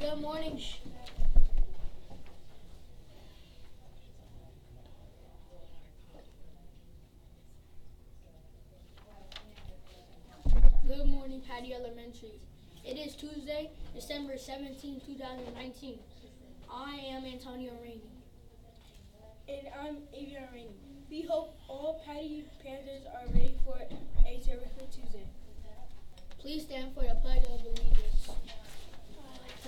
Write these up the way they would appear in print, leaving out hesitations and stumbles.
Good morning. Good morning, Patty Elementary. It is Tuesday, December 17, 2019. I am Antonio Rainey. And I'm Avion Rainey. We hope all Patty Panthers are ready for a terrific Tuesday. Please stand for the Pledge of Allegiance.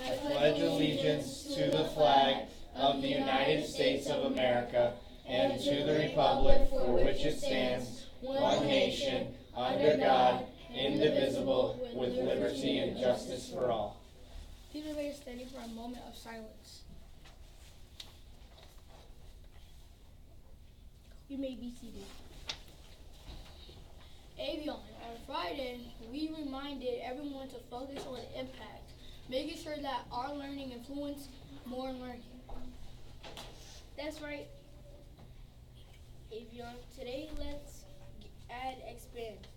I pledge allegiance to the flag of the United States of America and to the republic for which it stands, one nation, under God, indivisible, with liberty and justice for all. Please remain standing for a moment of silence. You may be seated. Avion, on Friday, we reminded everyone to focus on impact, making sure that our learning influences more learning. That's right, Avion. Today, let's add expand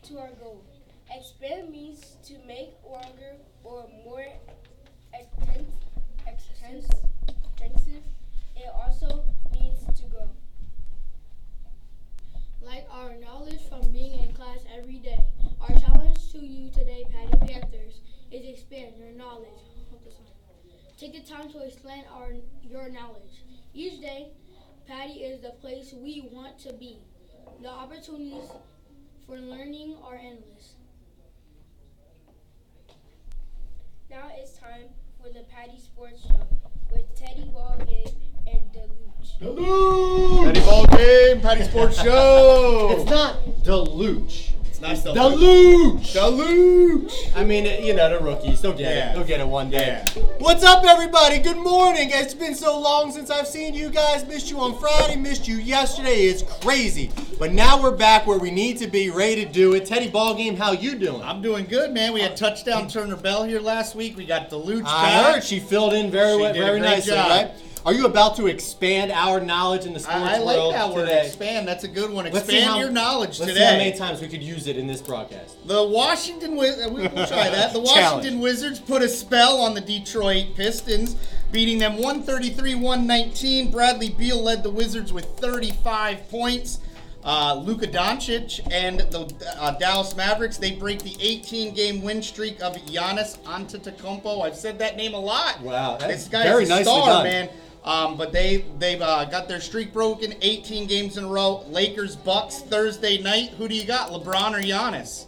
to our goal. Expand means to make longer or more extensive. It also means to grow. Like our knowledge from being in class every day, our challenge to you today, Patty Panthers, is expand your knowledge. Take the time to expand your knowledge. Each day, Patty is the place we want to be. The opportunities for learning are endless. Now it's time for the Patty Sports Show with Teddy Ballgame and Deluge. Deluge! Patty Ball Game, Patty Sports Show! It's not Deluge. It's not Deluge! Deluge! I mean, the rookies. They'll get Yeah. it. They'll get it one day. Yeah. What's up, everybody? Good morning. It's been so long since I've seen you guys. Missed you on Friday. Missed you yesterday. It's crazy. But now we're back where we need to be, ready to do it. Teddy Ballgame, how you doing? I'm doing good, man. We had touchdown Turner Bell here last week. We got Deluge I back. heard she filled in very She well, did a very great nicely, job. right? Are you about to expand our knowledge in the sports I like world that word, today? expand. That's a good one. Let's see Expand how- your knowledge Let's today. see how many times we could use it in this broadcast. The Washington Wizards, we'll try that. The Challenge. Washington Wizards put a spell on the Detroit Pistons, beating them 133-119. Bradley Beal led the Wizards with 35 points. Luka Doncic and the Dallas Mavericks, they break the 18-game win streak of Giannis Antetokounmpo. I've said that name a lot. Wow, that's this guy's very a nicely star, done. man. But they've got their streak broken, 18 games in a row. Lakers Bucks Thursday night. Who do you got, LeBron or Giannis?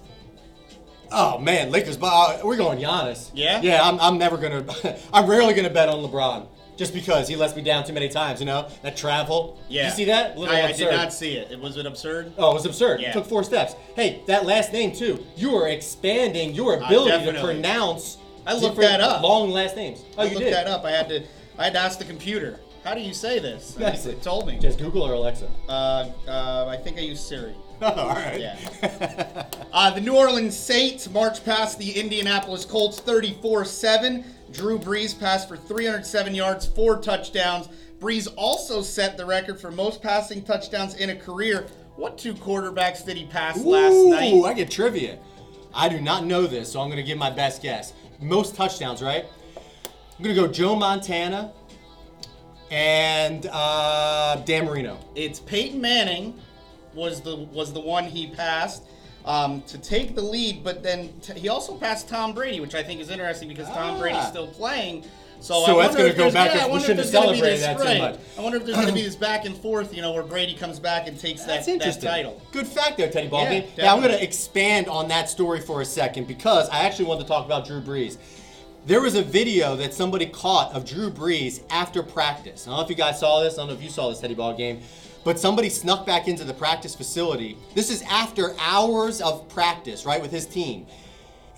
Oh man, Lakers, but we're going Giannis. Yeah? Yeah, I'm never gonna. I'm rarely gonna bet on LeBron, just because he lets me down too many times. You know that travel. Yeah. Did you see that? I did not see it. Was it absurd? Oh, it was absurd. Yeah. It took 4 steps. Hey, that last name too. You are expanding your ability to Definitely. pronounce. I looked different that up. Long last names. Oh, I you looked did. that up. I had to ask the computer. How do you say this? And Nicely. It told me. Just Google or Alexa. I think I used Siri. All right. Yeah. The New Orleans Saints marched past the Indianapolis Colts 34-7. Drew Brees passed for 307 yards, 4 touchdowns. Brees also set the record for most passing touchdowns in a career. What 2 quarterbacks did he pass last night? Ooh, I get trivia. I do not know this, so I'm gonna give my best guess. Most touchdowns, right? I'm gonna go Joe Montana and Dan Marino. It's Peyton Manning was the one he passed to take the lead, but then he also passed Tom Brady, which I think is interesting because Tom Brady's still playing. So So I that's wonder gonna if go there's- back yeah, I and we wonder if shouldn't have there's gonna be celebrated this- that too right. much. I wonder if there's going to be this back and forth, where Brady comes back and takes That's that interesting. title. Good fact there, Teddy Ballgame. Yeah, Now I'm definitely. going to expand on that story for a second because I actually want to talk about Drew Brees. There was a video that somebody caught of Drew Brees after practice. I don't know if you guys saw this. I don't know if you saw this, Teddy Ballgame. But somebody snuck back into the practice facility. This is after hours of practice, right, with his team.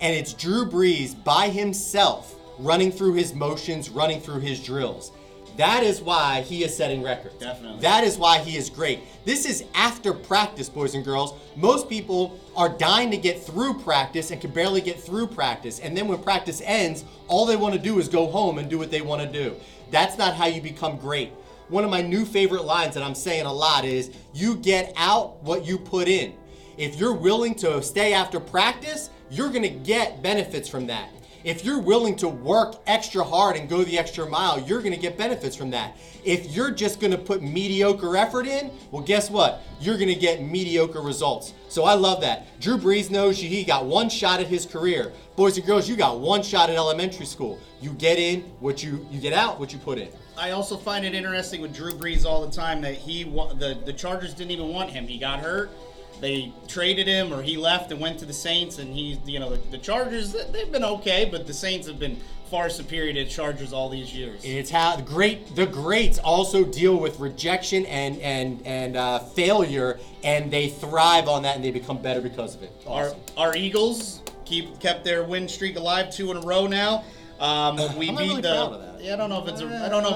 And it's Drew Brees by himself running through his motions, running through his drills. That is why he is setting records. Definitely. That is why he is great. This is after practice, boys and girls. Most people are dying to get through practice and can barely get through practice. And then when practice ends, all they want to do is go home and do what they want to do. That's not how you become great. One of my new favorite lines that I'm saying a lot is, you get out what you put in. If you're willing to stay after practice, you're going to get benefits from that. If you're willing to work extra hard and go the extra mile, you're going to get benefits from that. If you're just going to put mediocre effort in, well, guess what? You're going to get mediocre results. So I love that. Drew Brees knows he got one shot at his career. Boys and girls, you got one shot at elementary school. You get in what you get out what you put in. I also find it interesting with Drew Brees all the time that the Chargers didn't even want him. He got hurt. They traded him, or he left and went to the Saints. And the Chargers, they've been okay, but the Saints have been far superior to the Chargers all these years. It's how the greats also deal with rejection and failure, and they thrive on that, and they become better because of it. Awesome. Our Eagles kept their win streak alive 2 in a row now. We I'm not beat really proud of that. Yeah, I don't know if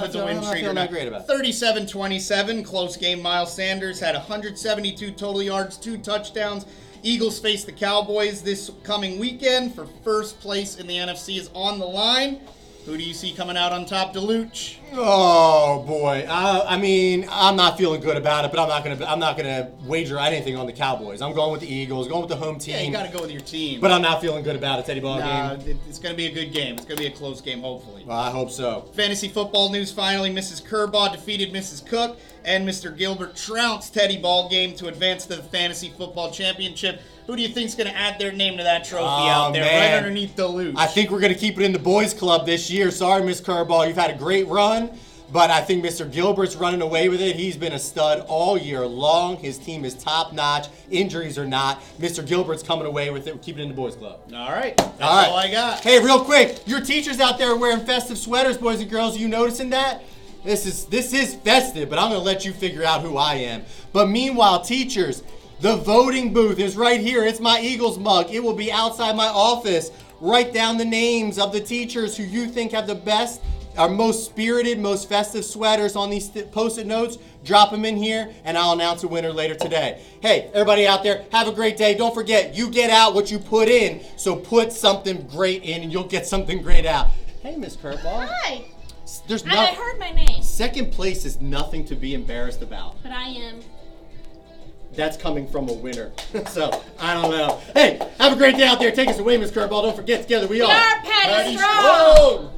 it's a win streak or not. Great about it. 37-27, close game. Miles Sanders had 172 total yards, 2 touchdowns. Eagles face the Cowboys this coming weekend for first place in the NFC is on the line. Who do you see coming out on top, Deluch? Oh boy, I mean, I'm not feeling good about it, but I'm not gonna wager anything on the Cowboys. I'm going with the Eagles, going with the home team. Yeah, you got to go with your team. But I'm not feeling good about it, Teddy Ball game. It's going to be a good game. It's going to be a close game, hopefully. Well, I hope so. Fantasy football news finally. Mrs. Kerbaugh defeated Mrs. Cook, and Mr. Gilbert trounced Teddy Ball game to advance to the Fantasy Football Championship. Who do you think's going to add their name to that trophy out there, man. right underneath Deluge? I think we're going to keep it in the boys' club this year. Sorry, Miss Kerball, you've had a great run, but I think Mr. Gilbert's running away with it. He's been a stud all year long. His team is top-notch. Injuries or not, Mr. Gilbert's coming away with it. We'll keep it in the boys' club. All right. That's all I got. Hey, real quick, your teachers out there wearing festive sweaters, boys and girls, are you noticing that? This is festive, but I'm going to let you figure out who I am. But meanwhile, teachers, the voting booth is right here. It's my Eagles mug. It will be outside my office. Write down the names of the teachers who you think have the best, our most spirited, most festive sweaters on these Post-it notes. Drop them in here, and I'll announce a winner later today. Hey, everybody out there, have a great day. Don't forget, you get out what you put in, so put something great in, and you'll get something great out. Hey, Miss Curveball. Hi. I heard my name. Second place is nothing to be embarrassed about. But I am. That's coming from a winner. So, I don't know. Hey, have a great day out there. Take us away, Miss Curveball. Don't forget, together we are Patty Patty Strong. Strong.